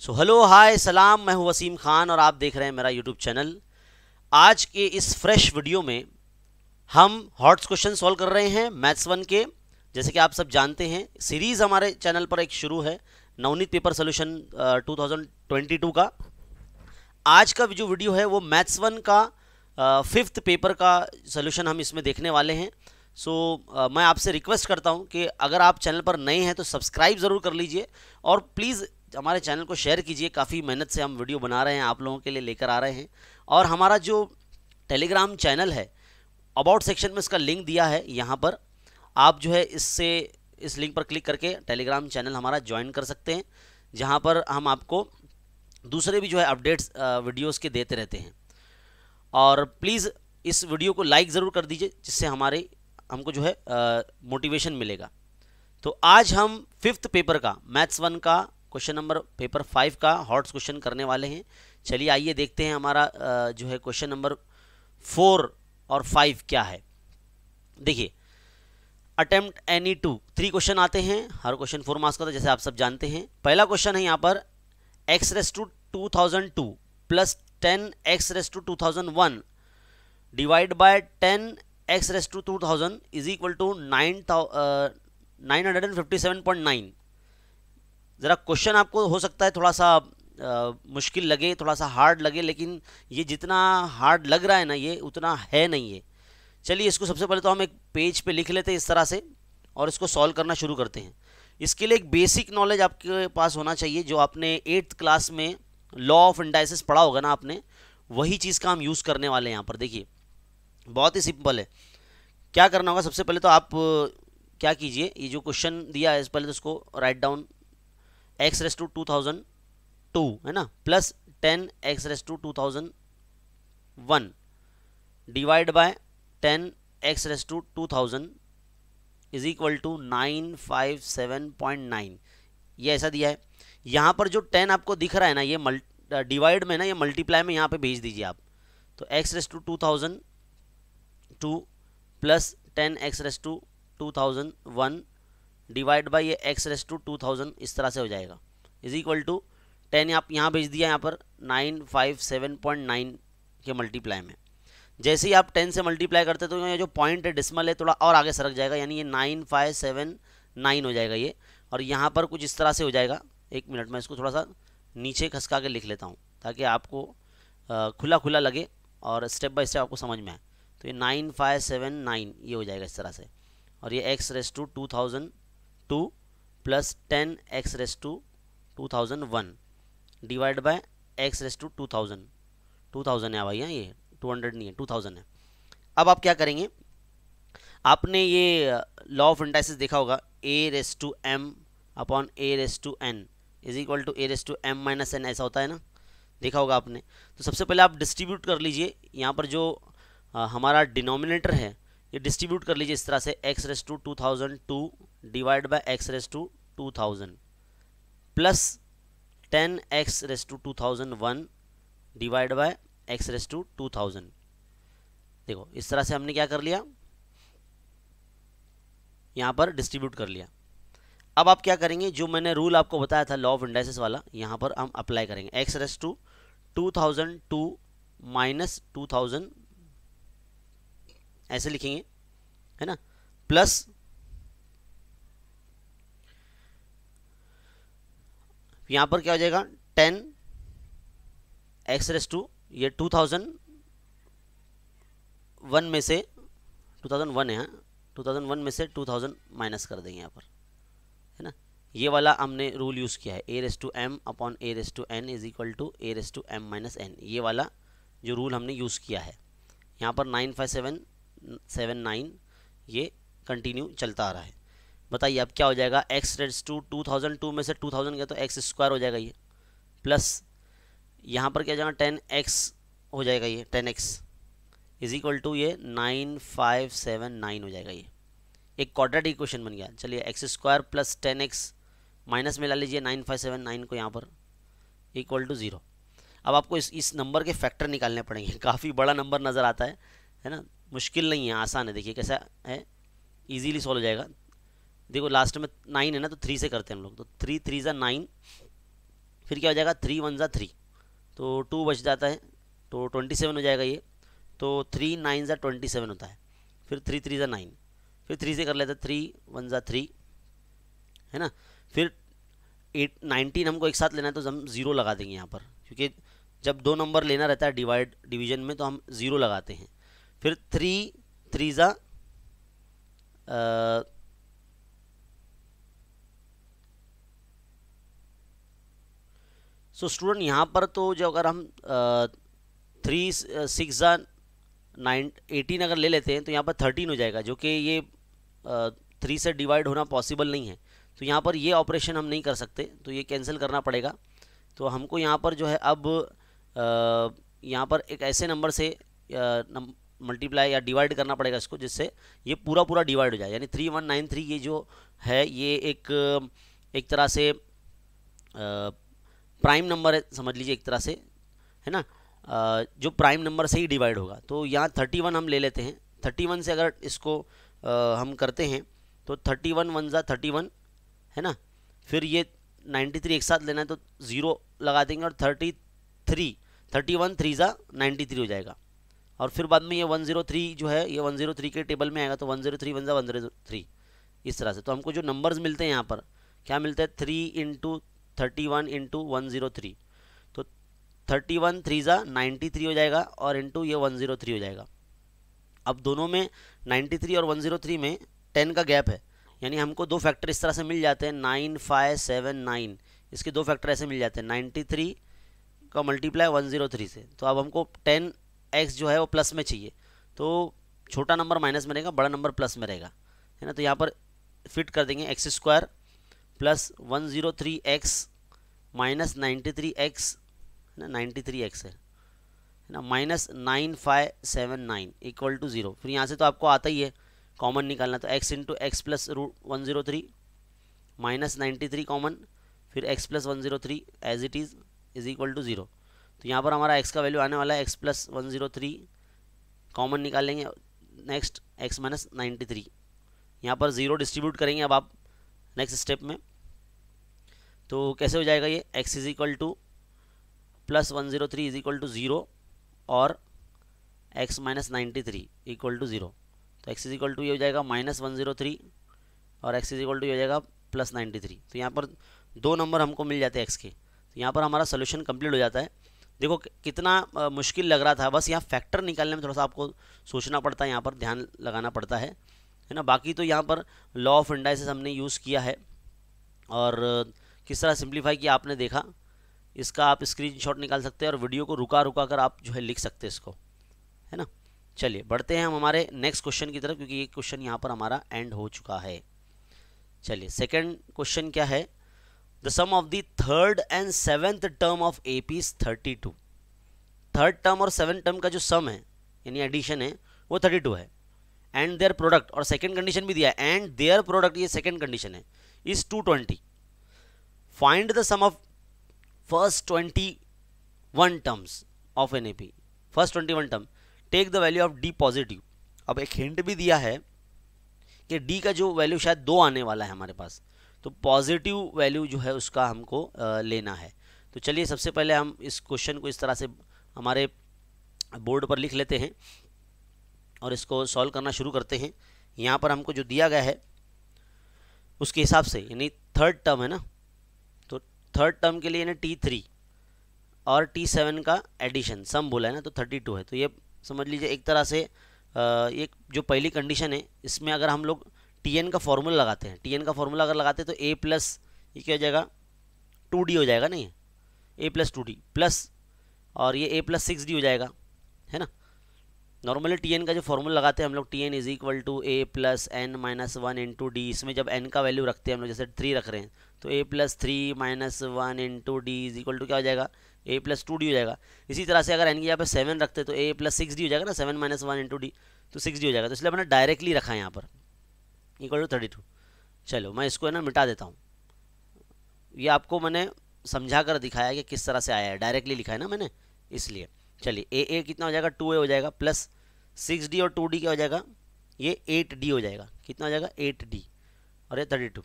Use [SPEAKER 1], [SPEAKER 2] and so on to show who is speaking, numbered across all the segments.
[SPEAKER 1] Hello hi सलाम, मैं हूं वसीम खान और आप देख रहे हैं मेरा यूट्यूब चैनल। आज के इस फ्रेश वीडियो में हम हॉट्स क्वेश्चन सॉल्व कर रहे हैं मैथ्स 1 के। जैसे कि आप सब जानते हैं, सीरीज़ हमारे चैनल पर एक शुरू है नवनीत पेपर सोल्यूशन 2022 का। आज का जो वीडियो है वो मैथ्स 1 का 5th पेपर का सोल्यूशन हम इसमें देखने वाले हैं। मैं आपसे रिक्वेस्ट करता हूं कि अगर आप चैनल पर नए हैं तो सब्सक्राइब ज़रूर कर लीजिए और प्लीज़ हमारे चैनल को शेयर कीजिए। काफ़ी मेहनत से हम वीडियो बना रहे हैं, आप लोगों के लिए लेकर आ रहे हैं। और हमारा जो टेलीग्राम चैनल है, अबाउट सेक्शन में इसका लिंक दिया है, यहाँ पर आप जो है इस लिंक पर क्लिक करके टेलीग्राम चैनल हमारा ज्वाइन कर सकते हैं, जहाँ पर हम आपको दूसरे भी जो है अपडेट्स वीडियोस के देते रहते हैं। और प्लीज़ इस वीडियो को लाइक ज़रूर कर दीजिए, जिससे हमको जो है मोटिवेशन मिलेगा। तो आज हम 5th पेपर का मैथ्स 1 का क्वेश्चन नंबर पेपर 5 का हॉट्स क्वेश्चन करने वाले हैं। चलिए आइए देखते हैं हमारा जो है क्वेश्चन नंबर 4 और 5 क्या है। देखिए, अटेम्प्ट एनी टू 3 क्वेश्चन आते हैं, हर क्वेश्चन 4 मार्क्स का था, जैसे आप सब जानते हैं। पहला क्वेश्चन है यहाँ पर x raise to 2002 plus 10 x raise to 2001 divide by 10 x raise to 2000 is equal to 957.9। ज़रा क्वेश्चन आपको हो सकता है थोड़ा सा मुश्किल लगे, थोड़ा सा हार्ड लगे, लेकिन ये जितना हार्ड लग रहा है ना, ये उतना है नहीं है। चलिए इसको सबसे पहले तो हम एक पेज पे लिख लेते हैं इस तरह से और इसको सॉल्व करना शुरू करते हैं। इसके लिए एक बेसिक नॉलेज आपके पास होना चाहिए, जो आपने 8th क्लास में लॉ ऑफ इंडाइसिस पढ़ा होगा ना आपने, वही चीज़ का हम यूज़ करने वाले हैं यहाँ पर। देखिए बहुत ही सिंपल है। क्या करना होगा, सबसे पहले तो आप क्या कीजिए, ये जो क्वेश्चन दिया है पहले तो उसको write down. x raise to 2002 है ना, plus 10 x raise to 2001 divide by 10 x raise to 2000 is equal to 957.9। ये ऐसा दिया है। यहाँ पर जो 10 आपको दिख रहा है ना, ये डिवाइड में ना, ये मल्टीप्लाई में यहाँ पे भेज दीजिए आप। तो x raise to 2002 plus 10 x raise to 2001 divide by ये x रेस टू 2000 इस तरह से हो जाएगा, इज इक्वल टू 10 आप यहाँ भेज दिया यहाँ पर 957.9 के मल्टीप्लाई में। जैसे ही आप 10 से मल्टीप्लाई करते तो ये जो पॉइंट है डेसिमल है थोड़ा और आगे सरक जाएगा, यानी ये 9579 हो जाएगा ये। और यहाँ पर कुछ इस तरह से हो जाएगा। एक मिनट में इसको थोड़ा सा नीचे खसका के लिख लेता हूँ ताकि आपको खुला खुला लगे और स्टेप बाय स्टेप आपको समझ में आए। तो ये 9579 ये हो जाएगा इस तरह से। और ये x raise to 2002 plus 10 x raise to 2001 divide by x raise to 2000 है भाई, ये 200 नहीं है, 2000 है। अब आप क्या करेंगे, आपने ये लॉ ऑफ इंडाइसिस देखा होगा, a raise to m upon a raise to n is equal to a raise to m minus n, ऐसा होता है ना, देखा होगा आपने। तो सबसे पहले आप डिस्ट्रीब्यूट कर लीजिए, यहाँ पर जो हमारा डिनोमिनेटर है ये डिस्ट्रीब्यूट कर लीजिए इस तरह से, x raise to 2002 divide by x raise to 2000 plus 10 x raise to 2001 divide by x raise to 2000। देखो इस तरह से हमने क्या कर लिया, यहाँ पर डिस्ट्रीब्यूट कर लिया। अब आप क्या करेंगे, जो मैंने रूल आपको बताया था लॉ ऑफ इंडाइसिस वाला, यहाँ पर हम अप्लाई करेंगे। x रेस टू 2002 माइनस 2000 ऐसे लिखेंगे, है ना, प्लस यहाँ पर क्या हो जाएगा 10 x रेस टू ये 2001 में से 2001 है, 2001 में से 2000 माइनस कर देंगे यहाँ पर, है ना। ये वाला हमने रूल यूज़ किया है, a raise to m upon a raise to n is equal to a raise to m minus n। ये वाला जो रूल हमने यूज़ किया है, यहाँ पर 95779 ये कंटिन्यू चलता आ रहा है। बताइए अब क्या हो जाएगा, x रेस टू 2002 में से 2000 गया तो x स्क्वायर हो जाएगा ये, प्लस यहाँ पर क्या जाएगा 10x हो जाएगा, ये 10x इज इक्वल टू ये 9579 हो जाएगा। ये एक क्वाड्रेटिक इक्वेशन बन गया। चलिए x square plus 10x minus में ला लीजिए 9579 को यहाँ पर इक्वल टू 0। अब आपको इस नंबर के फैक्टर निकालने पड़ेंगे, काफ़ी बड़ा नंबर नज़र आता है ना, मुश्किल नहीं है, आसान है। देखिए कैसा है, इजीली सॉल्व हो जाएगा। देखो लास्ट में 9 है ना, तो 3 से करते हैं हम लोग, तो 3 3 ज़ा 9 फिर क्या हो जाएगा 3 1 ज़ा 3, तो 2 बच जाता है, तो 27 हो जाएगा ये। तो 3 9 ज़ा 27 होता है। फिर 3 3 ज़ा 9, फिर 3 से कर लेते हैं, 3 1 ज़ा 3 है ना। फिर 8 19 हमको एक साथ लेना है तो हम 0 लगा देंगे यहाँ पर, क्योंकि जब दो नंबर लेना रहता है डिवीजन में तो हम 0 लगाते हैं। फिर 3 3 ज़ा सो स्टूडेंट यहाँ पर तो जो अगर हम 3 6 ज़ा 18 अगर ले लेते हैं तो यहाँ पर 13 हो जाएगा, जो कि ये 3 से डिवाइड होना पॉसिबल नहीं है। तो यहाँ पर ये ऑपरेशन हम नहीं कर सकते, तो ये कैंसिल करना पड़ेगा। तो हमको यहाँ पर जो है अब यहाँ पर एक ऐसे नंबर से मल्टीप्लाई या डिवाइड करना पड़ेगा इसको, जिससे ये पूरा पूरा डिवाइड हो जाए। यानी 3193 ये जो है ये एक तरह से प्राइम नंबर है, समझ लीजिए एक तरह से, है ना, जो प्राइम नंबर से ही डिवाइड होगा। तो यहाँ 31 हम ले लेते हैं। 31 से अगर इसको हम करते हैं तो 31 1 ज़ा 31 है ना। फिर ये 93 एक साथ लेना है तो 0 लगा देंगे, और 31 3 ज़ा 93 हो जाएगा। और फिर बाद में ये 103 जो है ये 103 के टेबल में आएगा, तो 103 1 ज़ा 103 इस तरह से। तो हमको जो नंबर्स मिलते हैं यहाँ पर क्या मिलते हैं, 3 इंटू 31 इंटू 103, तो 31 3 ज़ा 93 हो जाएगा, और इंटू ये 103 हो जाएगा। अब दोनों में 93 और 103 में 10 का गैप है, यानी हमको दो फैक्टर इस तरह से मिल जाते हैं, 9 5 7 9, इसके दो फैक्टर ऐसे मिल जाते हैं 93 का मल्टीप्लाई 103 से। तो अब हमको 10x जो है वो प्लस में चाहिए, तो छोटा नंबर माइनस में रहेगा, बड़ा नंबर प्लस में रहेगा, है ना। तो यहाँ पर फिट कर देंगे x² plus 103x minus 93x, है ना, 93x है ना, माइनस 9579 इक्वल टू 0। फिर यहाँ से तो आपको आता ही है कॉमन निकालना, तो x into x plus root 103 minus 93 common, फिर x plus 103 as it is equal to 0। तो यहाँ पर हमारा x का वैल्यू आने वाला है x प्लस 103, कॉमन निकालेंगे, नेक्स्ट x माइनस 93, यहाँ पर 0 डिस्ट्रीब्यूट करेंगे अब आप नेक्स्ट स्टेप में। तो कैसे हो जाएगा ये, x is equal to plus 103 is equal to 0 और x माइनस 93 इक्वल टू 0। तो x इज इक्वल टू ये हो जाएगा माइनस 103 और x इज इक्वल टू ये हो जाएगा प्लस 93। तो यहाँ पर दो नंबर हमको मिल जाते हैं x के, तो यहाँ पर हमारा सोल्यूशन कंप्लीट हो जाता है। देखो कितना मुश्किल लग रहा था, बस यहाँ फैक्टर निकालने में थोड़ा सा आपको सोचना पड़ता है, यहाँ पर ध्यान लगाना पड़ता है ना। बाकी तो यहाँ पर लॉ ऑफ इंडाइसिस हमने यूज़ किया है, और किस तरह सिंप्लीफाई किया आपने देखा। इसका आप स्क्रीनशॉट निकाल सकते हैं और वीडियो को रुका रुका कर आप जो है लिख सकते हैं इसको, है ना। चलिए बढ़ते हैं हम हमारे नेक्स्ट क्वेश्चन की तरफ, क्योंकि ये क्वेश्चन यहाँ पर हमारा एंड हो चुका है। चलिए सेकंड क्वेश्चन क्या है, the sum of the third and seventh term of AP is 32। Third term और सेवेंथ टर्म का जो सम है यानी एडिशन है वो 32 है, एंड देयर प्रोडक्ट, और सेकंड कंडीशन भी दिया है एंड देयर प्रोडक्ट, ये सेकंड कंडीशन है, is 220। Find the sum of first 21 terms of an AP। First 21 term, take the value of D positive. अब एक हिंट भी दिया है कि D का जो वैल्यू शायद 2 आने वाला है हमारे पास, तो पॉजिटिव वैल्यू जो है उसका हमको लेना है। तो चलिए सबसे पहले हम इस क्वेश्चन को इस तरह से हमारे बोर्ड पर लिख लेते हैं और इसको सॉल्व करना शुरू करते हैं। यहाँ पर हमको जो दिया गया है उसके हिसाब से, यानी थर्ड टर्म है ना, तो थर्ड टर्म के लिए यानी T3 और T7 का एडिशन सम बोला है ना, तो 32 है। तो ये समझ लीजिए एक तरह से ये जो पहली कंडीशन है इसमें अगर हम लोग Tn का फॉर्मूला लगाते हैं, Tn का फॉर्मूला अगर लगाते हैं तो a प्लस ये क्या हो जाएगा 2D हो जाएगा, नहीं a प्लस 2D प्लस, और ये a प्लस 6D हो जाएगा, है ना। नॉर्मली Tn का जो फॉर्मूला लगाते हैं हम लोग, Tn is equal to a plus n minus 1 into d. इसमें जब n का वैल्यू रखते हैं हम लोग, जैसे 3 रख रहे हैं, तो a plus 3 minus 1 into d is equal to क्या हो जाएगा, a प्लस 2D हो जाएगा। इसी तरह से अगर n की यहाँ पे 7 रखते हैं तो a प्लस 6D हो जाएगा ना, 7 माइनस 1 इंटू डी, तो 6D हो जाएगा। तो इसलिए मैंने डायरेक्टली रखा है यहाँ पर इक्वल टू 32। चलो मैं इसको है ना मिटा देता हूँ, ये आपको मैंने समझा कर दिखाया कि किस तरह से आया है, डायरेक्टली लिखा है ना मैंने, इसलिए। चलिए a कितना हो जाएगा 2a हो जाएगा, प्लस 6D और 2D क्या हो जाएगा, ये 8D हो जाएगा। कितना हो जाएगा 8D, और ये 32।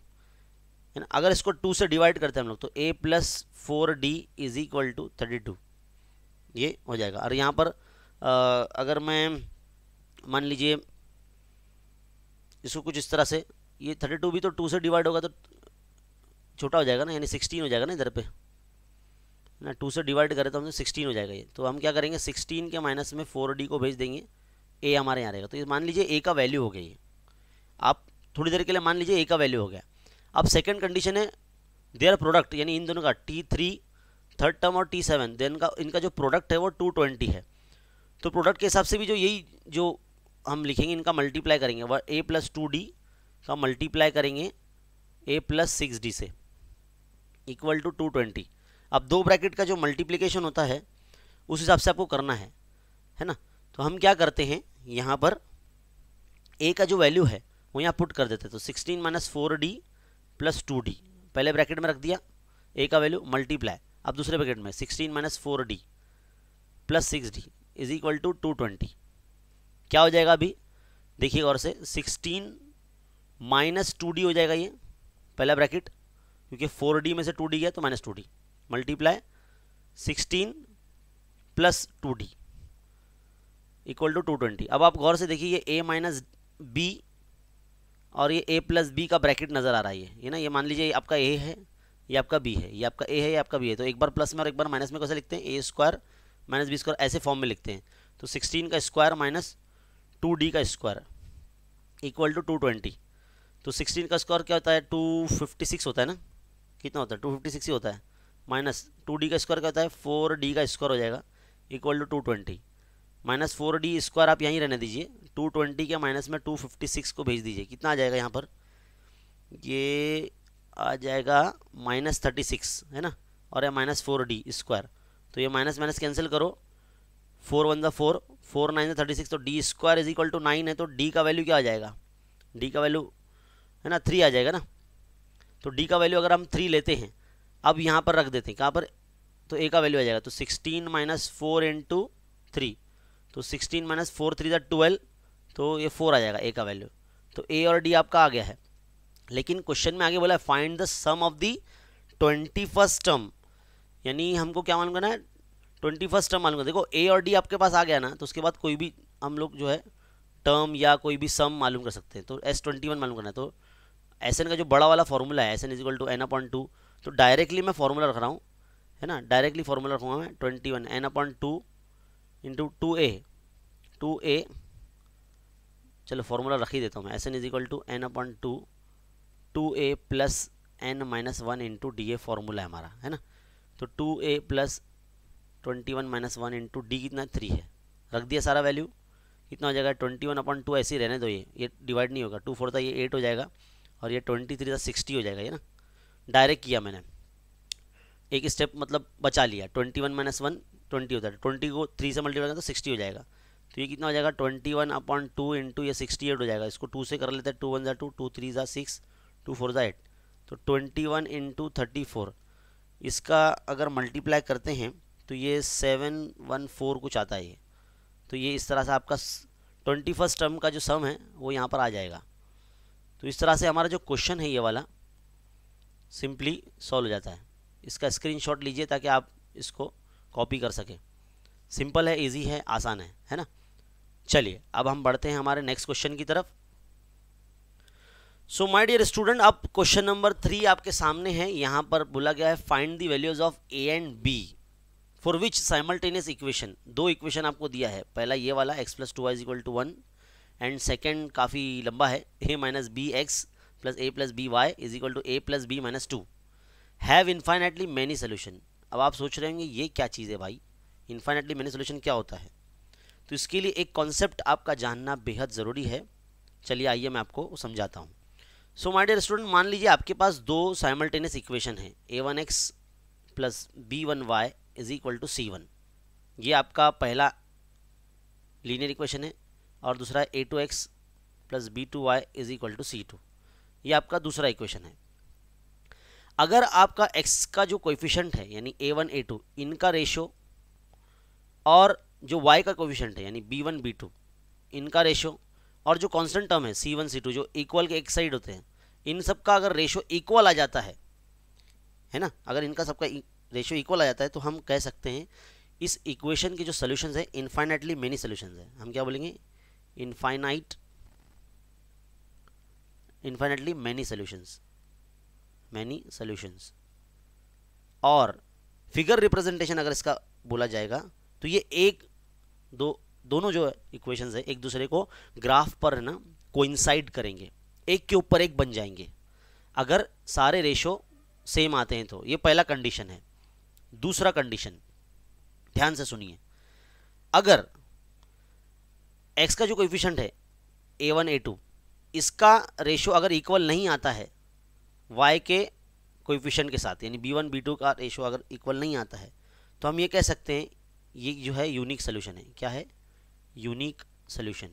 [SPEAKER 1] है ना। अगर इसको 2 से डिवाइड करते हैं हम लोग तो a plus 4d is equal to 32 ये हो जाएगा। और यहाँ पर अगर मैं मान लीजिए इसको कुछ इस तरह से, ये 32 भी तो 2 से डिवाइड होगा तो छोटा हो जाएगा ना, यानी 16 हो जाएगा ना इधर पे ना, 2 से डिवाइड करें तो हमने 16 हो जाएगा ये। तो हम क्या करेंगे 16 के माइनस में 4d को भेज देंगे, a हमारे यहाँ रहेगा। तो ये मान लीजिए a का वैल्यू हो गया ये, आप थोड़ी देर के लिए मान लीजिए a का वैल्यू हो गया। अब सेकंड कंडीशन है देयर प्रोडक्ट, यानी इन दोनों का T3 थर्ड टर्म और T7 देन का इनका जो प्रोडक्ट है वो 220 है। तो प्रोडक्ट के हिसाब से भी जो यही जो हम लिखेंगे इनका मल्टीप्लाई करेंगे वह a प्लस 2d का मल्टीप्लाई करेंगे a प्लस 6d से इक्वल टू 220। अब दो ब्रैकेट का जो मल्टीप्लिकेशन होता है उस हिसाब से आपको करना है ना। तो हम क्या करते हैं यहाँ पर a का जो वैल्यू है वो यहाँ पुट कर देते हैं। तो 16 माइनस 4d प्लस 2d पहले ब्रैकेट में रख दिया a का वैल्यू मल्टीप्लाई, अब दूसरे ब्रैकेट में 16 minus 4d plus 6d is equal to 220। क्या हो जाएगा अभी देखिए गौर से, 16 माइनस 2d हो जाएगा ये पहला ब्रैकेट, क्योंकि 4d में से 2d गया तो minus 2d multiply 16 plus 2d equal to 220। अब आप गौर से देखिए ये a माइनस b और ये a प्लस b का ब्रैकेट नज़र आ रहा है ये ना। ये मान लीजिए आपका a है, ये आपका b है, ये आपका a है, ये आपका b है। तो एक बार प्लस में और एक बार माइनस में कैसे लिखते हैं, a square minus b square ऐसे फॉर्म में लिखते हैं। तो 16 का स्क्वायर माइनस 2d का स्क्वायर इक्वल टू 220। तो 16 का स्क्वायर क्या होता है 256 होता है ना, कितना होता है 256 ही होता है, माइनस 2d का स्क्वायर क्या होता है 4d का स्क्वायर हो जाएगा equal to 220 minus 4d square आप यहीं रहने दीजिए, 220 के माइनस में 256 को भेज दीजिए। कितना आ जाएगा यहाँ पर, ये आ जाएगा माइनस 36 है ना, और ये माइनस 4d स्क्वायर। तो ये माइनस माइनस कैंसिल करो, 4 1 ज़ा 4, 4 9 ज़ा 36, तो d square is equal to 9 है। तो d का वैल्यू क्या आ जाएगा, d का वैल्यू है ना 3 आ जाएगा ना। तो d का वैल्यू अगर हम 3 लेते हैं, अब यहाँ पर रख देते हैं कहाँ पर, तो a का वैल्यू आ जाएगा। तो 16 माइनस 4 इंटू 3, तो 16 माइनस 4 3 ज़ा 12, तो ये 4 आ जाएगा a का वैल्यू। तो a और d आपका आ गया है। लेकिन क्वेश्चन में आगे बोला है find the sum of the 21st term, यानी हमको क्या मालूम करना है 21st टर्म मालूम करना। देखो a और d आपके पास आ गया ना, तो उसके बाद कोई भी हम लोग जो है टर्म या कोई भी सम मालूम कर सकते हैं। तो S21 मालूम करना है। तो एस एन का जो बड़ा वाला फॉर्मूला है S n is equal to n/2, तो डायरेक्टली मैं फॉर्मूला रख रहा हूँ है ना, डायरेक्टली फॉर्मूला रखूँगा मैं 21 n/2 इंटू 2a, चलो फॉर्मूला रख ही देता हूँ मैं, S n is equal to n/2 2a plus n minus 1 into d ए फॉर्मूला है हमारा है ना। तो 2a plus 21 minus 1 into D कितना 3 है, रख दिया सारा वैल्यू, कितना हो जाएगा 21/2 ऐसे ही रहने दो, ये डिवाइड नहीं होगा, 2 4 था ये 8 हो जाएगा, और ये 23 था 60 हो जाएगा ये ना। डायरेक्ट किया मैंने, एक स्टेप मतलब बचा लिया, 21 माइनस 1 20 होता है, 20 को 3 से मल्टीप्लाई करें तो 60 हो जाएगा। तो ये कितना हो जाएगा 21/2 इंटू ये 68 हो जाएगा। इसको 2 से कर लेते हैं, 2 1 ज़ा 2, 2 3 ज़ा 6, 2 4 ज़ा 8, तो 21 इंटू 34, इसका अगर मल्टीप्लाई करते हैं तो ये 714 कुछ आता है ये। तो ये इस तरह से आपका 21st टर्म का जो सम है वो यहाँ पर आ जाएगा। तो इस तरह से हमारा जो क्वेश्चन है ये वाला सिंपली सॉल्व हो जाता है। इसका स्क्रीनशॉट लीजिए ताकि आप इसको कॉपी कर सकें। सिंपल है, इजी है, आसान है ना। चलिए अब हम बढ़ते हैं हमारे नेक्स्ट क्वेश्चन की तरफ। सो माय डियर स्टूडेंट, अब क्वेश्चन नंबर 3 आपके सामने है। यहाँ पर बोला गया है find the values of a and b for which simultaneous equation. दो इक्वेशन आपको दिया है, पहला ये वाला x प्लस 2y इज इक्वल टू 1, एंड सेकेंड काफ़ी लंबा है, a minus b x plus a plus b y is equal to a plus b minus 2 have infinitely many solution. अब आप सोच रहे होंगे ये क्या चीज़ है भाई, इन्फाइनेटली मैनी सोल्यूशन क्या होता है। तो इसके लिए एक कॉन्सेप्ट आपका जानना बेहद ज़रूरी है। चलिए आइए मैं आपको समझाता हूँ। सो माय डियर स्टूडेंट, मान लीजिए आपके पास दो साइमल्टेनियस इक्वेशन है, a1x plus b1y is equal to c1। ये आपका पहला लीनियर इक्वेशन है, और दूसरा a2x plus b2y is equal to c2, ये आपका दूसरा इक्वेशन है। अगर आपका x का जो कोएफिशिएंट है यानी a1 a2 इनका रेशो, और जो y का कोएफिशिएंट है यानी b1 b2 इनका रेशो, और जो कांस्टेंट टर्म है c1 c2 जो इक्वल के एक साइड होते हैं, इन सब का अगर रेशो इक्वल आ जाता है ना, अगर इनका सबका रेशो इक्वल आ जाता है तो हम कह सकते हैं इस इक्वेशन के जो सॉल्यूशंस है इनफाइनाइटली मेनी सॉल्यूशंस है। हम क्या बोलेंगे, इनफाइनाइटली मेनी सॉल्यूशंस। और फिगर रिप्रेजेंटेशन अगर इसका बोला जाएगा तो ये एक दोनों जो इक्वेशंस है एक दूसरे को ग्राफ पर है ना कोइंसाइड करेंगे, एक के ऊपर एक बन जाएंगे अगर सारे रेशो सेम आते हैं तो। ये पहला कंडीशन है। दूसरा कंडीशन ध्यान से सुनिए, अगर x का जो कोएफिशिएंट है a1 a2 इसका रेशो अगर इक्वल नहीं आता है y के कोएफिशिएंट के साथ, यानी b1 b2 का रेशो अगर इक्वल नहीं आता है तो हम ये कह सकते हैं ये जो है यूनिक सोल्यूशन है। क्या है, यूनिक सोल्यूशन।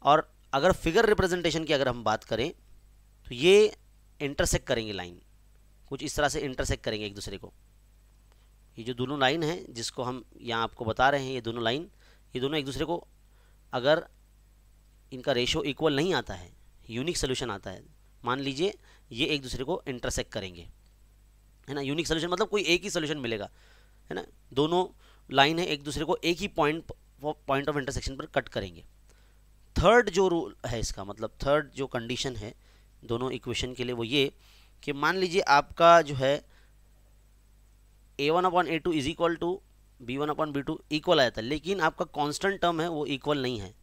[SPEAKER 1] और अगर फिगर रिप्रेजेंटेशन की अगर हम बात करें तो ये इंटरसेक्ट करेंगे, लाइन कुछ इस तरह से इंटरसेक्ट करेंगे एक दूसरे को। ये जो दोनों लाइन है जिसको हम यहाँ आपको बता रहे हैं, ये दोनों लाइन, ये दोनों एक दूसरे को अगर इनका रेशो इक्वल नहीं आता है, यूनिक सोल्यूशन आता है, मान लीजिए ये एक दूसरे को इंटरसेक्ट करेंगे, है ना। यूनिक सोल्यूशन मतलब कोई एक ही सोल्यूशन मिलेगा, है ना। दोनों लाइन है एक दूसरे को एक ही पॉइंट ऑफ इंटरसेक्शन पर कट करेंगे। थर्ड जो रूल है इसका, मतलब थर्ड जो कंडीशन है दोनों इक्वेशन के लिए वो ये कि मान लीजिए आपका जो है a1/a2 is equal to b1/b2 equal आ जाता है, लेकिन आपका कांस्टेंट टर्म है वो इक्वल नहीं है,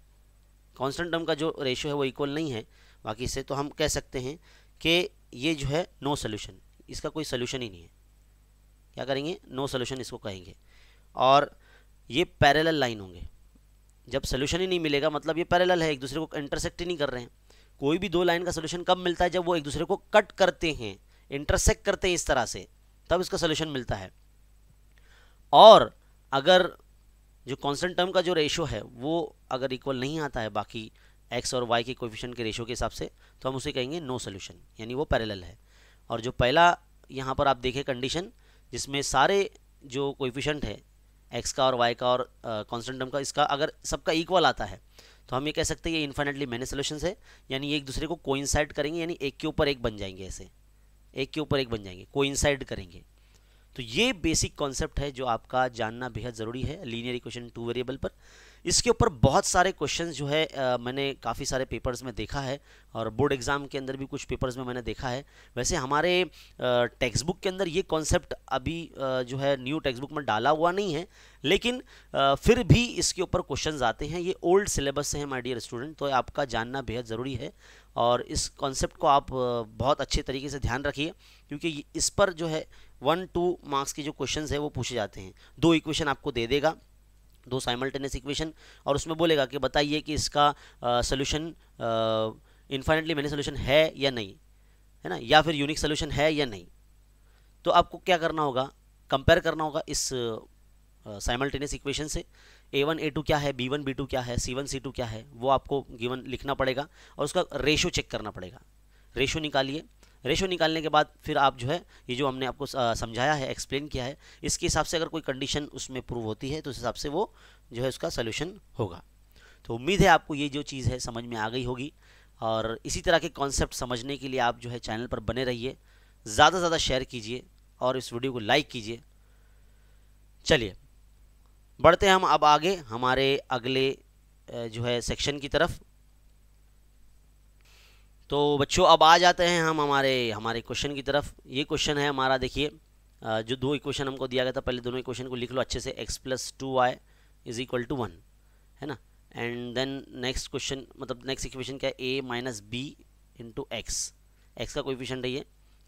[SPEAKER 1] कांस्टेंट टर्म का जो रेशियो है वो इक्वल नहीं है बाकी से, तो हम कह सकते हैं कि ये जो है नो सोल्यूशन, इसका कोई सोल्यूशन ही नहीं है। क्या करेंगे, नो सोल्यूशन इसको कहेंगे। और ये पैरेलल लाइन होंगे, जब सोल्यूशन ही नहीं मिलेगा मतलब ये पैरेलल है, एक दूसरे को इंटरसेक्ट ही नहीं कर रहे हैं। कोई भी दो लाइन का सोल्यूशन कब मिलता है, जब वो एक दूसरे को कट करते हैं, इंटरसेक्ट करते हैं इस तरह से, तब इसका सोल्यूशन मिलता है। और अगर जो कांस्टेंट टर्म का जो रेशो है वो अगर इक्वल नहीं आता है बाकी x और y के कोएफिशिएंट के रेशो के हिसाब से, तो हम उसे कहेंगे नो सोल्यूशन, यानी वो पैरेलल है। और जो पहला यहाँ पर आप देखें कंडीशन जिसमें सारे जो कोएफिशिएंट है x का और y का और कांस्टेंट टर्म का, इसका अगर सबका इक्वल आता है तो हम ये कह सकते हैं ये इनफाइनाइटली मेनी सॉल्यूशंस है, यानी ये एक दूसरे को कोइंसाइड करेंगे, यानी एक के ऊपर एक बन जाएंगे, ऐसे एक के ऊपर एक बन जाएंगे, कोइंसाइड करेंगे। तो ये बेसिक कॉन्सेप्ट है जो आपका जानना बेहद ज़रूरी है लीनियर इक्वेशन 2 वेरिएबल पर। इसके ऊपर बहुत सारे क्वेश्चंस जो है मैंने काफ़ी सारे पेपर्स में देखा है और बोर्ड एग्ज़ाम के अंदर भी कुछ पेपर्स में मैंने देखा है। वैसे हमारे टेक्स्ट बुक के अंदर ये कॉन्सेप्ट अभी जो है न्यू टेक्स्ट बुक में डाला हुआ नहीं है, लेकिन फिर भी इसके ऊपर क्वेश्चंस आते हैं। ये ओल्ड सिलेबस से है माय डियर स्टूडेंट, तो आपका जानना बेहद ज़रूरी है और इस कॉन्सेप्ट को आप बहुत अच्छे तरीके से ध्यान रखिए, क्योंकि इस पर जो है 1-2 मार्क्स के जो क्वेश्चंस है वो पूछे जाते हैं। 2 इक्वेशन आपको दे देगा, 2 साइमल्टेनियस इक्वेशन, और उसमें बोलेगा कि बताइए कि इसका सोल्यूशन इनफाइनाइटली मेनी सोल्यूशन है या नहीं, है ना, या फिर यूनिक सोल्यूशन है या नहीं। तो आपको क्या करना होगा, कंपेयर करना होगा इस साइमल्टेनियस इक्वेशन से a1 a2 क्या है, b1 b2 क्या है, c1 c2 क्या है, वो आपको गिवन लिखना पड़ेगा और उसका रेशो चेक करना पड़ेगा। रेशो निकालिए, रेशो निकालने के बाद फिर आप जो है ये जो हमने आपको समझाया है, एक्सप्लेन किया है, इसके हिसाब से अगर कोई कंडीशन उसमें प्रूव होती है तो उस हिसाब से वो जो है उसका सोल्यूशन होगा। तो उम्मीद है आपको ये जो चीज़ है समझ में आ गई होगी, और इसी तरह के कॉन्सेप्ट समझने के लिए आप जो है चैनल पर बने रहिए, ज़्यादा से ज़्यादा शेयर कीजिए और इस वीडियो को लाइक कीजिए। चलिए बढ़ते हैं हम अब आगे हमारे अगले जो है सेक्शन की तरफ। तो बच्चों अब आ जाते हैं हम हमारे क्वेश्चन की तरफ। ये क्वेश्चन है हमारा, देखिए जो 2 इक्वेशन हमको दिया गया था, पहले दोनों इक्वेशन को लिख लो अच्छे से, x + 2y = 1, है ना। एंड देन नेक्स्ट क्वेश्चन, मतलब नेक्स्ट इक्वेशन क्या है, a - b × x, x का कोएफिशिएंट है ये,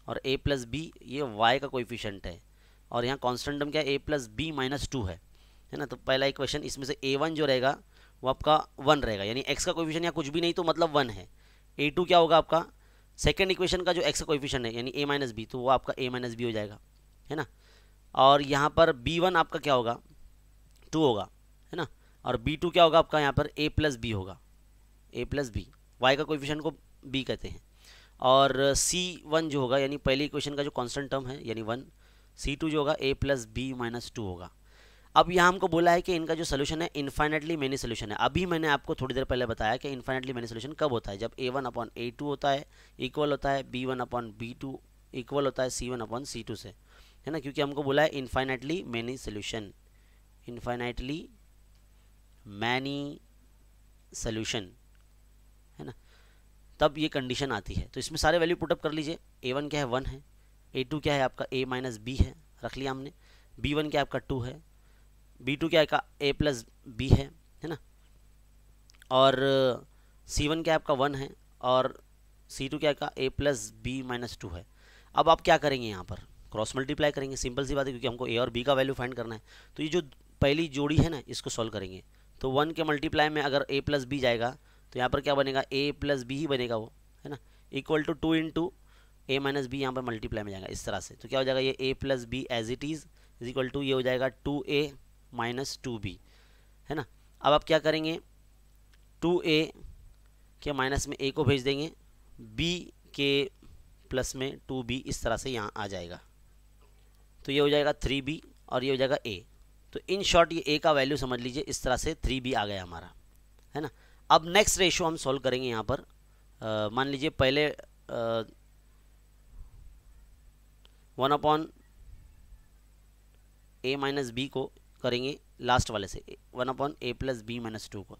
[SPEAKER 1] और a + b ये y का कोएफिशिएंट है, और यहाँ कांस्टेंट टर्म क्या है, a + b - 2 है ना। तो पहला इक्वेशन, इसमें से a1 जो रहेगा वो आपका 1 रहेगा, यानी x का कोएफिशिएंट यहाँ कुछ भी नहीं तो मतलब 1 है। a2 क्या होगा आपका, सेकेंड इक्वेशन का जो x का कोएफिशिएंट है यानी a - b, तो वो आपका a - b हो जाएगा, है ना। और यहाँ पर b1 आपका क्या होगा, 2 होगा, है ना। और b2 क्या होगा आपका, यहाँ पर a + b होगा, a + b, y का कोएफिशिएंट को b कहते हैं। और c1 जो होगा, यानी पहली इक्वेशन का जो कांस्टेंट टर्म है यानी 1, c2 जो होगा a + b - 2 होगा। अब यहाँ हमको बोला है कि इनका जो सोल्यूशन है इन्फाइनेटली मेनी सोल्यूशन है। अभी मैंने आपको थोड़ी देर पहले बताया कि इन्फाइनेटली मेनी सोल्यूशन कब होता है, जब a1/a2 होता है इक्वल होता है b1/b2 इक्वल होता है c1/c2 से, है ना, क्योंकि हमको बोला है infinitely many solution, infinitely many solution, है ना, तब ये कंडीशन आती है। तो इसमें सारे वैल्यू पुटअप कर लीजिए। a1 क्या है 1 है, a2 क्या है आपका a माइनस b है, रख लिया हमने, b1 क्या है आपका 2 है, b2 क्या है आपका a प्लस b है ना, और c1 क्या है आपका 1 है, और c2 क्या है आपका a प्लस b माइनस 2 है। अब आप क्या करेंगे, यहाँ पर क्रॉस मल्टीप्लाई करेंगे, सिंपल सी बात है, क्योंकि हमको a और b का वैल्यू फाइंड करना है। तो ये जो पहली जोड़ी है ना, इसको सॉल्व करेंगे। तो 1 के मल्टीप्लाई में अगर a प्लस b जाएगा तो यहाँ पर क्या बनेगा, a प्लस बी ही बनेगा वो, है ना, equal to 2 into a minus b, यहाँ पर मल्टीप्लाई में जाएगा इस तरह से। तो क्या हो जाएगा, ये a plus b as it is equal to ये हो जाएगा 2a माइनस 2b, है ना। अब आप क्या करेंगे, 2a के माइनस में a को भेज देंगे, b के प्लस में 2b, इस तरह से यहाँ आ जाएगा। तो ये हो जाएगा 3b और ये हो जाएगा a। तो इन शॉर्ट ये a का वैल्यू समझ लीजिए, इस तरह से 3b आ गया हमारा, है ना। अब नेक्स्ट रेशियो हम सॉल्व करेंगे यहाँ पर। मान लीजिए पहले 1/a माइनस बी को करेंगे लास्ट वाले से, 1/a प्लस बी माइनस 2 को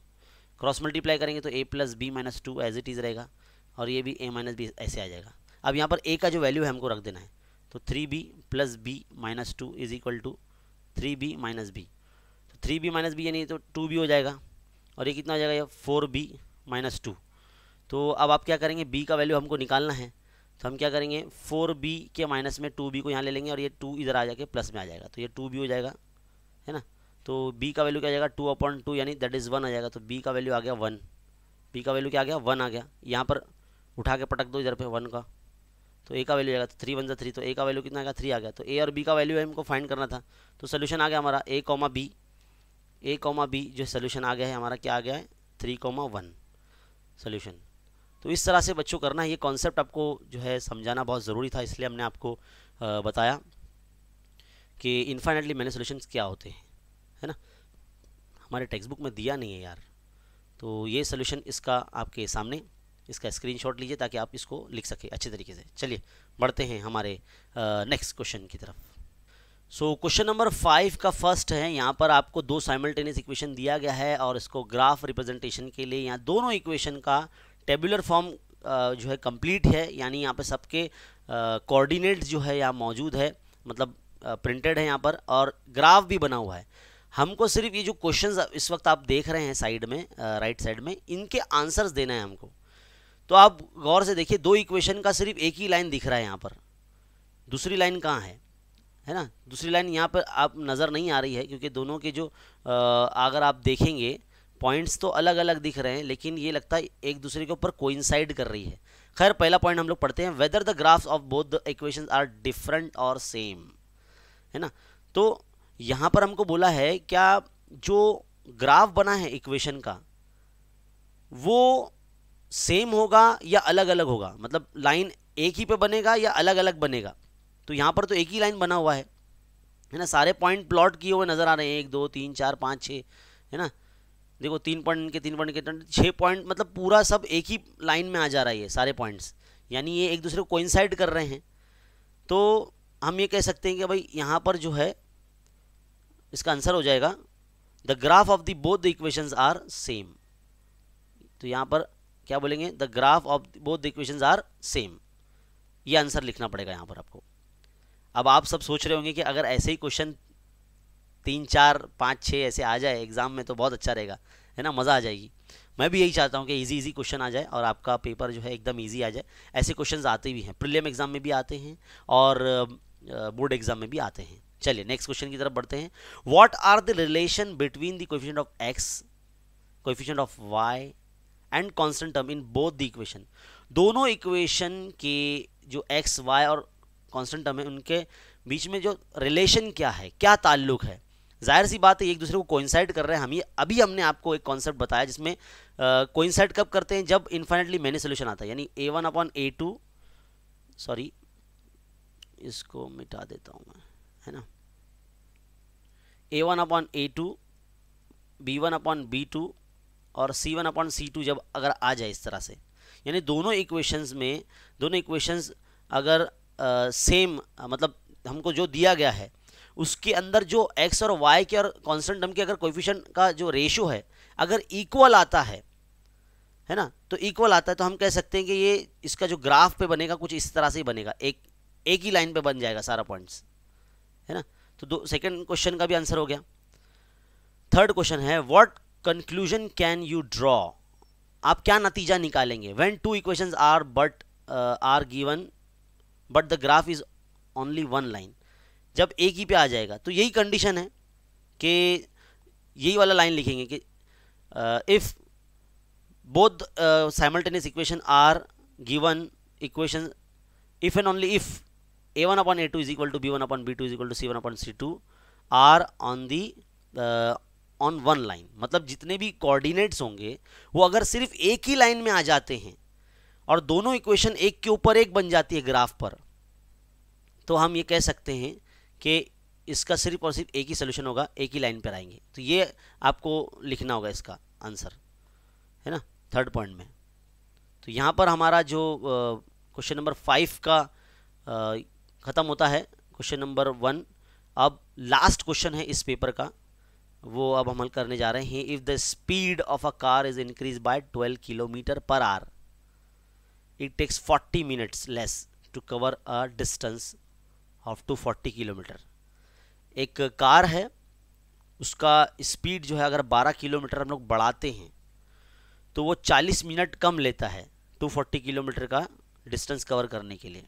[SPEAKER 1] क्रॉस मल्टीप्लाई करेंगे तो a plus b minus 2 as it is रहेगा, और ये भी a माइनस बी ऐसे आ जाएगा। अब यहाँ पर a का जो वैल्यू है हमको रख देना है, तो 3b plus b minus 2 is equal to 3b minus b. तो 3b माइनस बी यानी तो 2b हो जाएगा, और ये कितना हो जाएगा, ये 4b माइनस 2। तो अब आप क्या करेंगे, b का वैल्यू हमको निकालना है, तो हम क्या करेंगे, 4b के माइनस में 2b को यहाँ ले लेंगे, और ये 2 इधर आ जाके प्लस में आ जाएगा, तो ये 2b हो जाएगा, है ना। तो b का वैल्यू क्या आ जाएगा, 2/2 यानी दैट इज़ 1 आ जाएगा। तो b का वैल्यू आ गया 1, b का वैल्यू क्या आ गया 1 आ गया। यहाँ पर उठा के पटक दो इधर पे 1 का, तो a का वैल्यू आएगा, तो 3 1 3, तो a का वैल्यू कितना आएगा 3 आ गया। तो a और b का वैल्यू है हमको फाइंड करना था, तो सोल्यूशन आ गया हमारा a, b जो सोल्यूशन आ गया है हमारा, क्या आ गया है 3,1 सोल्यूशन। तो इस तरह से बच्चों करना है। ये कॉन्सेप्ट आपको जो है समझाना बहुत ज़रूरी था, इसलिए हमने आपको बताया कि इन्फाइनेटली मैनी सोल्यूशंस क्या होते हैं, है ना। हमारे टेक्स्ट बुक में दिया नहीं है यार, तो ये सोल्यूशन इसका आपके सामने, इसका स्क्रीनशॉट लीजिए ताकि आप इसको लिख सकें अच्छे तरीके से। चलिए बढ़ते हैं हमारे नेक्स्ट क्वेश्चन की तरफ। सो क्वेश्चन नंबर 5 का फर्स्ट है, यहाँ पर आपको दो साइमल्टेनियस इक्वेशन दिया गया है, और इसको ग्राफ रिप्रेजेंटेशन के लिए यहाँ दोनों इक्वेशन का टेबुलर फॉर्म जो है कंप्लीट है, यानी यहाँ पे सबके कोऑर्डिनेट्स जो है यहाँ मौजूद है, मतलब प्रिंटेड है यहाँ पर, और ग्राफ भी बना हुआ है। हमको सिर्फ ये जो क्वेश्चंस इस वक्त आप देख रहे हैं साइड में, राइट साइड में, इनके आंसर्स देना है हमको। तो आप गौर से देखिए, दो इक्वेशन का सिर्फ एक ही लाइन दिख रहा है यहाँ पर, दूसरी लाइन कहाँ है ना, दूसरी लाइन यहाँ पर आप नज़र नहीं आ रही है, क्योंकि दोनों के जो अगर आप देखेंगे पॉइंट्स तो अलग अलग दिख रहे हैं, लेकिन ये लगता है एक दूसरे के ऊपर कोइंसाइड कर रही है। खैर पहला पॉइंट हम लोग पढ़ते हैं, whether the graphs of both the equations are different और सेम, है ना। तो यहाँ पर हमको बोला है क्या जो ग्राफ बना है इक्वेशन का वो सेम होगा या अलग अलग होगा, मतलब लाइन एक ही पे बनेगा या अलग अलग बनेगा। तो यहाँ पर तो एक ही लाइन बना हुआ है ना, सारे पॉइंट प्लॉट किए हुए नजर आ रहे हैं, 1 2 3 4 5 6, है ना। देखो 3 पॉइंट के 3 पॉइंट के 6 पॉइंट, मतलब पूरा सब एक ही लाइन में आ जा रहा है ये सारे पॉइंट्स, यानी ये एक दूसरे को कोइंसाइड कर रहे हैं। तो हम ये कह सकते हैं कि भाई यहाँ पर जो है इसका आंसर हो जाएगा the graph of the both the equations are same. तो यहाँ पर क्या बोलेंगे, the graph of both the equations are same, ये आंसर लिखना पड़ेगा यहाँ पर आपको। अब आप सब सोच रहे होंगे कि अगर ऐसे ही क्वेश्चन 3 4 5 6 ऐसे आ जाए एग्जाम में तो बहुत अच्छा रहेगा, है ना, मज़ा आ जाएगी। मैं भी यही चाहता हूँ कि इजी इजी क्वेश्चन आ जाए और आपका पेपर जो है एकदम इजी आ जाए। ऐसे क्वेश्चंस आते भी हैं, प्रीलिम एग्जाम में भी आते हैं और बोर्ड एग्जाम में भी आते हैं। चलिए नेक्स्ट क्वेश्चन की तरफ बढ़ते हैं। What are the relation between the coefficient of x, coefficient of y and constant term in both the equation. दोनों इक्वेशन के जो एक्स वाई और कांस्टेंट टर्म है उनके बीच में जो रिलेशन क्या है, क्या ताल्लुक है। जाहिर सी बात है एक दूसरे को कोइंसाइड कर रहे हैं। हम ये अभी हमने आपको एक कॉन्सेप्ट बताया जिसमें कोइंसाइड कब करते हैं, जब इन्फाइनेटली मैनी सोल्यूशन आता है, यानी a1/a2, सॉरी इसको मिटा देता हूं मैं, है ना, A1/A2, B1/B2 और C1/C2 जब अगर आ जाए इस तरह से, यानी दोनों इक्वेशंस अगर सेम मतलब हमको जो दिया गया है उसके अंदर जो x और y के और कांस्टेंट टर्म के अगर कोएफिशिएंट का जो रेशियो है अगर इक्वल आता है ना, तो इक्वल आता है तो हम कह सकते हैं कि ये इसका जो ग्राफ पे बनेगा कुछ इस तरह से ही बनेगा, एक ही लाइन पे बन जाएगा सारा पॉइंट्स, है ना। तो सेकंड क्वेश्चन का भी आंसर हो गया। थर्ड क्वेश्चन है what conclusion can you draw, आप क्या नतीजा निकालेंगे when two equations are given but the graph is only one line, जब एक ही पे आ जाएगा तो यही कंडीशन है कि यही वाला लाइन लिखेंगे कि if both simultaneous equation are given equation if and only if A1/A2 is equal to B1/B2 is equal to C1/C2 are on one line, मतलब जितने भी कोऑर्डिनेट्स होंगे वो अगर सिर्फ एक ही लाइन में आ जाते हैं और दोनों इक्वेशन एक के ऊपर एक बन जाती है ग्राफ पर, तो हम ये कह सकते हैं कि इसका सिर्फ और सिर्फ एक ही सोल्यूशन होगा, एक ही लाइन पर आएंगे। तो ये आपको लिखना होगा इसका आंसर, है ना, थर्ड पॉइंट में। तो यहाँ पर हमारा जो क्वेश्चन नंबर 5 का ख़त्म होता है, क्वेश्चन नंबर 1। अब लास्ट क्वेश्चन है इस पेपर का, वो अब हम हल करने जा रहे हैं। If the speed of a car is increase by 12 kilometre per hour, it takes 40 minutes less to cover a distance of 240 kilometre. एक कार है, उसका स्पीड जो है अगर 12 किलोमीटर हम लोग बढ़ाते हैं तो वो 40 मिनट कम लेता है 240 किलोमीटर का डिस्टेंस कवर करने के लिए।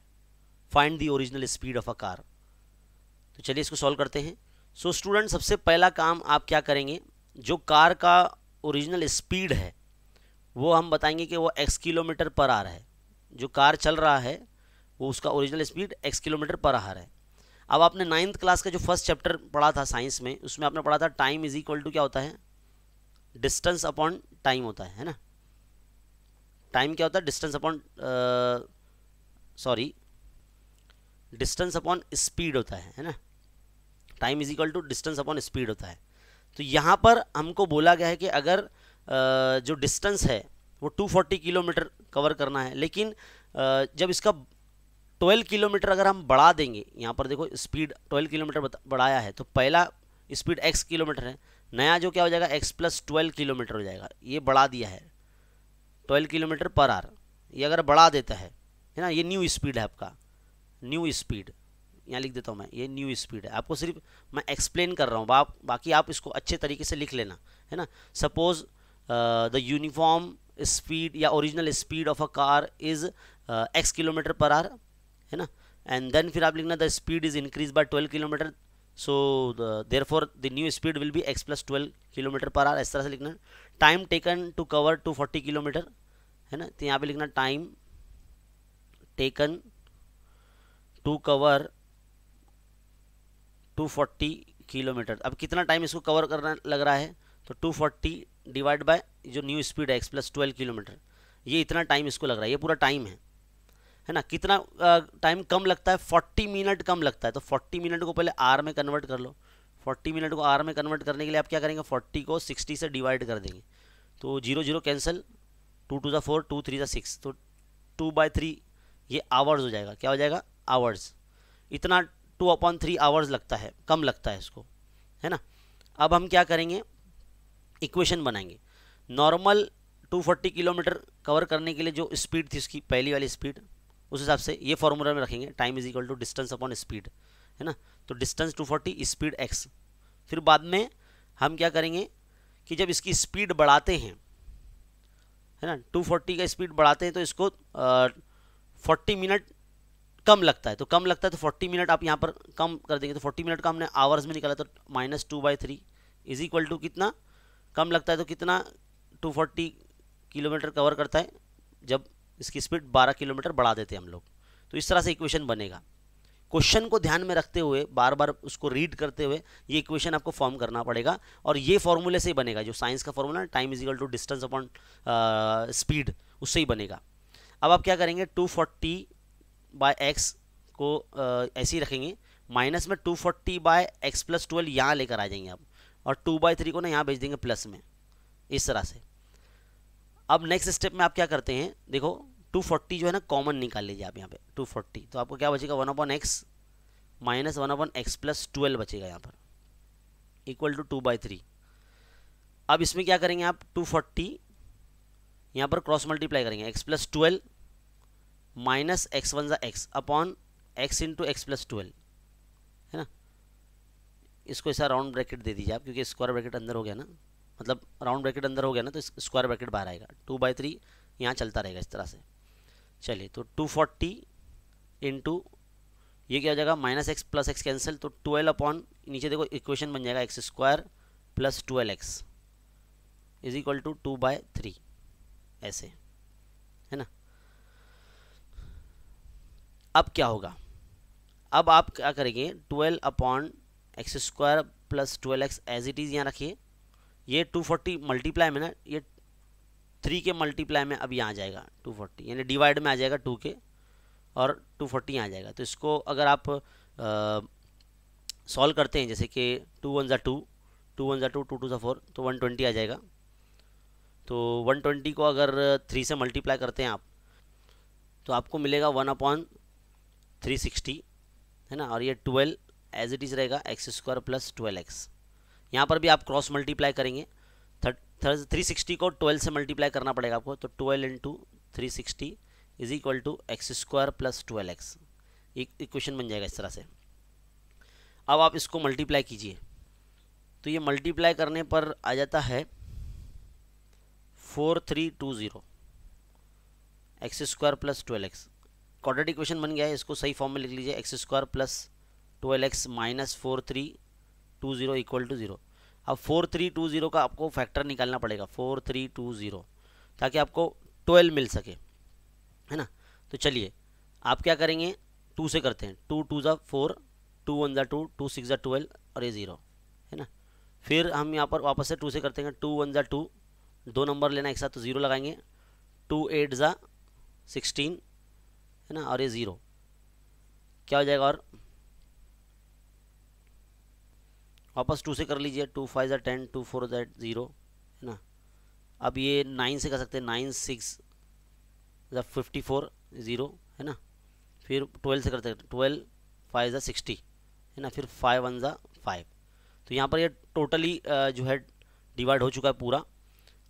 [SPEAKER 1] Find the original speed of a car. तो चलिए इसको सॉल्व करते हैं। सो स्टूडेंट, सबसे पहला काम आप क्या करेंगे, जो कार का ओरिजिनल स्पीड है वो हम बताएंगे कि वो x किलोमीटर पर आवर है। जो कार चल रहा है वो उसका original speed x kilometre per hour है। अब आपने 9th क्लास का जो फर्स्ट चैप्टर पढ़ा था साइंस में, उसमें आपने पढ़ा था टाइम इज इक्वल टू क्या होता है, डिस्टेंस अपॉन टाइम होता है ना। टाइम क्या होता है, डिस्टेंस अपॉन स्पीड होता है ना। Time is equal to distance upon speed होता है। तो यहाँ पर हमको बोला गया है कि अगर जो डिस्टेंस है वो 240 किलोमीटर कवर करना है, लेकिन जब इसका 12 किलोमीटर अगर हम बढ़ा देंगे, यहाँ पर देखो स्पीड 12 किलोमीटर बढ़ाया है, तो पहला स्पीड x किलोमीटर है, नया जो क्या हो जाएगा x + 12 किलोमीटर हो जाएगा। ये बढ़ा दिया है 12 किलोमीटर पर आवर, ये अगर बढ़ा देता है ना, ये न्यू स्पीड है आपका, न्यू स्पीड यहाँ लिख देता हूँ मैं, ये न्यू स्पीड है। आपको सिर्फ मैं एक्सप्लेन कर रहा हूँ, बाकी आप इसको अच्छे तरीके से लिख लेना, है ना। सपोज द यूनिफॉर्म स्पीड या original speed of a car is x kilometre per hour, है ना। एंड देन फिर आप लिखना the speed is increase by 12 kilometre, so therefore the new speed will be x + 12 kilometre per hour, इस तरह से लिखना। Time taken to cover 240 kilometre, है ना, तो यहाँ पे लिखना time taken to cover 240 kilometre. अब कितना टाइम इसको कवर करना लग रहा है, तो 240 डिवाइड बाय जो न्यू स्पीड है x + 12 किलोमीटर, ये इतना टाइम इसको लग रहा है, ये पूरा टाइम है ना। कितना टाइम कम लगता है, 40 मिनट कम लगता है। तो 40 मिनट को पहले आर में कन्वर्ट कर लो। 40 मिनट को आर में कन्वर्ट करने के लिए आप क्या करेंगे, 40 को 60 से डिवाइड कर देंगे, तो 0 0 कैंसिल, 2 2 4, 2 3 6, तो 2/3 ये आवर्स हो जाएगा। क्या हो जाएगा, आवर्स। इतना 2/3 आवर्स लगता है, कम लगता है इसको, है ना। अब हम क्या करेंगे, इक्वेशन बनाएंगे। नॉर्मल 240 किलोमीटर कवर करने के लिए जो स्पीड थी उसकी पहली वाली स्पीड, उस हिसाब से ये फॉर्मूला में रखेंगे, time is equal to distance upon speed, है ना। तो डिस्टेंस 240, स्पीड x। फिर बाद में हम क्या करेंगे कि जब इसकी स्पीड बढ़ाते हैं, है ना, 240 का स्पीड बढ़ाते हैं तो इसको 40 मिनट कम लगता है, तो कम लगता है तो 40 मिनट आप यहाँ पर कम कर देंगे, तो 40 मिनट का हमने आवर्स में निकाला, तो -2/3 इज इक्वल टू कितना कम लगता है, तो कितना 240 किलोमीटर कवर करता है जब इसकी स्पीड 12 किलोमीटर बढ़ा देते हैं हम लोग। तो इस तरह से इक्वेशन बनेगा। क्वेश्चन को ध्यान में रखते हुए, बार बार उसको रीड करते हुए ये इक्वेशन आपको फॉर्म करना पड़ेगा, और ये फॉर्मूले से ही बनेगा, जो साइंस का formula time is equal to distance upon speed, उससे ही बनेगा। अब आप क्या करेंगे, 240/x को ऐसे ही रखेंगे, माइनस में 240/x+12 यहाँ लेकर आ जाएंगे आप, और 2/3 को ना यहाँ भेज देंगे प्लस में, इस तरह से। अब नेक्स्ट स्टेप में आप क्या करते हैं, देखो 240 जो है ना कॉमन निकाल लीजिए आप यहाँ पे 240, तो आपको क्या बचेगा 1/x माइनस 1/x+12 बचेगा यहाँ पर, इक्वल टू 2/3। अब इसमें क्या करेंगे आप, 240 यहाँ पर क्रॉस मल्टीप्लाई करेंगे, x+12 माइनस x1 ज़ा x upon x into x+12, है ना। इसको ऐसा राउंड ब्रैकेट दे दीजिए आप, क्योंकि स्क्वायर ब्रैकेट अंदर हो गया ना, मतलब राउंड ब्रैकेट अंदर हो गया ना, तो स्क्वायर ब्रैकेट बाहर आएगा, 2/3 यहाँ चलता रहेगा इस तरह से। चलिए, तो 240 इंटू ये क्या हो जाएगा, minus x plus x cancel, तो 12 अपॉन नीचे देखो इक्वेशन बन जाएगा x² plus 12x is equal to 2/3, ऐसे, है ना। अब क्या होगा, अब आप क्या करेंगे, 12 upon x² plus 12x as it is यहाँ रखिए। ये 240 मल्टीप्लाई में ना, ये 3 के मल्टीप्लाई में अब यहाँ आ जाएगा 240, यानी डिवाइड में आ जाएगा 2 के, और 240 यहाँ आ जाएगा। तो इसको अगर आप सॉल्व करते हैं, जैसे कि 2 1 ज़ा 2, 2 1 ज़ा 2, 2 2 ज़ा 4, तो 120 आ जाएगा। तो 120 को अगर 3 से मल्टीप्लाई करते हैं आप, तो आपको मिलेगा 1/360, है ना, और ये 12 एज इट इज़ रहेगा x² प्लस 12x। यहाँ पर भी आप क्रॉस मल्टीप्लाई करेंगे, 360 को 12 से मल्टीप्लाई करना पड़ेगा आपको, तो 12 into 360 is equal to x² plus 12x, equation बन जाएगा इस तरह से। अब आप इसको मल्टीप्लाई कीजिए, तो ये मल्टीप्लाई करने पर आ जाता है 4320 x² plus 12x। Quadratic equation बन गया है, इसको सही फॉर्म में लिख लीजिए, x² plus 12x minus 4320 equal to 0। अब 4320 का आपको फैक्टर निकालना पड़ेगा, 4320, ताकि आपको 12 मिल सके, है ना। तो चलिए आप क्या करेंगे, 2 से करते हैं, 2 2 ज़ा 4, 2 1 ज़ा 2, 2 6 ज़ा 12, और ये 0, है ना। फिर हम यहाँ पर वापस से 2 से करते हैं, 2 1 ज़ा 2, 2 नंबर लेना एक साथ, तो 0 लगाएंगे, 2 8 ज़ा 16, है ना, और ये 0 क्या हो जाएगा, और वापस 2 से कर लीजिए, 2 5 ज़ा 10, 2 4 ज़ा 0, है ना। अब ये 9 से कर सकते हैं, 9 6 ज़ा 54, 0, है ना। फिर 12 से करते हैं, 12 5 ज़ा 60, है ना, फिर 5 1 ज़ा 5। तो यहाँ पर ये टोटली जो है डिवाइड हो चुका है पूरा।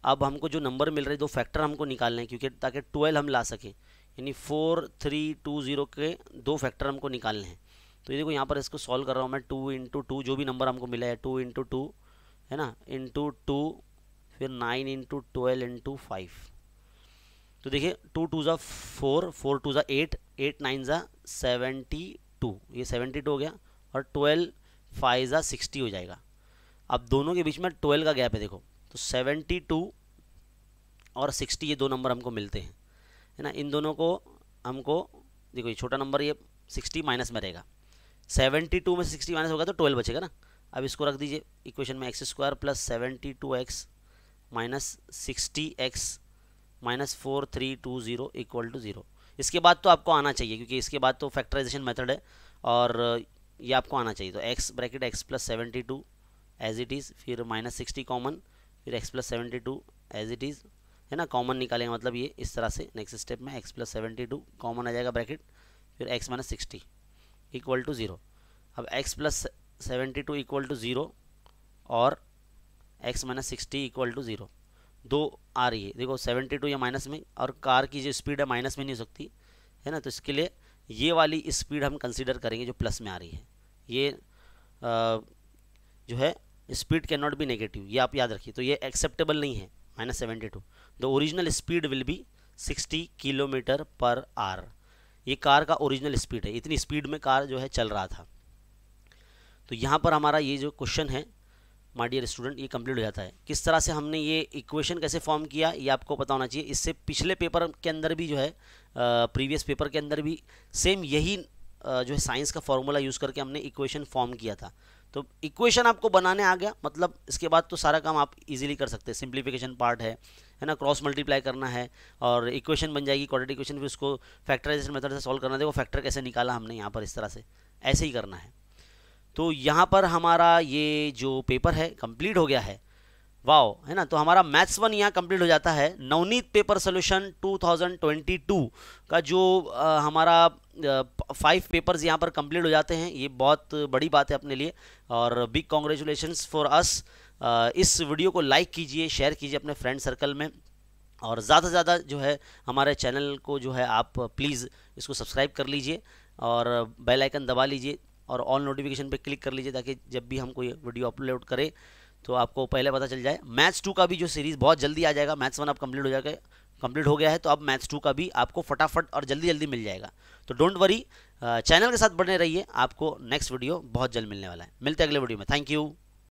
[SPEAKER 1] अब हमको जो नंबर मिल रहे हैं, 2 फैक्टर हमको निकालने हैं, क्योंकि ताकि 12 हम ला सकें, यानी 4320 के 2 फैक्टर हमको निकालने हैं। तो ये देखो यहाँ पर इसको सॉल्व कर रहा हूँ मैं, 2 इंटू 2 जो भी नंबर हमको मिला है, 2 इंटू 2, है ना, इंटू 2, फिर 9 इंटू 12 इंटू 5। तो देखिए 2 2 ज़ा 4, 4 2 ज़ा 8, 8 9 ज़ा 72, ये 72 हो गया, और 12 5 ज़ा 60 हो जाएगा। अब दोनों के बीच में 12 का गैप है, देखो, तो 72 और 60 ये 2 नंबर हमको मिलते हैं, है ना। इन दोनों को हमको, देखो ये छोटा नंबर, ये 60 माइनस में रहेगा, 72 में 60 माइनस होगा तो 12 बचेगा ना। अब इसको रख दीजिए इक्वेशन में, x² plus 72x minus 60x minus 4320 equal to 0। इसके बाद तो आपको आना चाहिए, क्योंकि इसके बाद तो फैक्टराइजेशन मेथड है, और ये आपको आना चाहिए। तो x bracket x plus 72 as it is, फिर माइनस 60 कॉमन, फिर x plus 72 as it is, है ना, कॉमन निकालेंगे, मतलब ये इस तरह से नेक्स्ट स्टेप में x प्लस 72 कॉमन आ जाएगा ब्रैकेट, फिर x माइनस 60 इक्वल टू 0। अब x प्लस 72 इक्वल टू 0 और x माइनस 60 इक्वल टू 0, 2 आ रही है, देखो 72 या माइनस में, और कार की जो स्पीड है माइनस में नहीं हो सकती, है ना। तो इसके लिए ये वाली स्पीड हम कंसीडर करेंगे जो प्लस में आ रही है। ये जो है speed can not be negative, ये आप याद रखिए। तो ये एक्सेप्टेबल नहीं है, minus 72। The original speed will B 60 kilometre per our. ये कार का ओरिजिनल स्पीड है, इतनी स्पीड में कार जो है चल रहा था। तो यहाँ पर हमारा ये जो क्वेश्चन है माय डियर स्टूडेंट, ये कंप्लीट हो जाता है। किस तरह से हमने ये इक्वेशन कैसे फॉर्म किया, ये आपको पता होना चाहिए। इससे पिछले पेपर के अंदर भी जो है, प्रीवियस पेपर के अंदर भी सेम यही जो है साइंस का फॉर्मूला यूज़ करके हमने इक्वेशन फॉर्म किया था। तो इक्वेशन आपको बनाने आ गया, मतलब इसके बाद तो सारा काम आप इजीली कर सकते हैं। सिंप्लीफिकेशन पार्ट है ना, क्रॉस मल्टीप्लाई करना है और इक्वेशन बन जाएगी क्वाड्रेटिक इक्वेशन, फिर उसको फैक्टराइजेशन मेथड से सॉल्व करना है। देखो फैक्टर कैसे निकाला हमने यहाँ पर, इस तरह से ऐसे ही करना है। तो यहाँ पर हमारा ये जो पेपर है कंप्लीट हो गया है, वाओ, है ना। तो हमारा मैथ्स 1 यहाँ कंप्लीट हो जाता है। नवनीत पेपर सोल्यूशन 2022 का जो हमारा 5 पेपर्स यहाँ पर कंप्लीट हो जाते हैं, ये बहुत बड़ी बात है अपने लिए, और बिग कॉन्ग्रेचुलेशंस फॉर अस। इस वीडियो को लाइक कीजिए, शेयर कीजिए अपने फ्रेंड सर्कल में, और ज़्यादा से ज़्यादा जो है हमारे चैनल को जो है आप प्लीज़ इसको सब्सक्राइब कर लीजिए और बेल आइकन दबा लीजिए और ऑल नोटिफिकेशन पे क्लिक कर लीजिए, ताकि जब भी हम कोई वीडियो अपलोड करें तो आपको पहले पता चल जाए। मैथ्स 2 का भी जो सीरीज़ बहुत जल्दी आ जाएगा, मैथ्स 1 अब कंप्लीट हो गया है, तो अब मैथ्स 2 का भी आपको फटाफट और जल्दी जल्दी मिल जाएगा। तो डोंट वरी, चैनल के साथ बने रहिए, आपको नेक्स्ट वीडियो बहुत जल्द मिलने वाला है। मिलते हैं अगले वीडियो में। Thank you.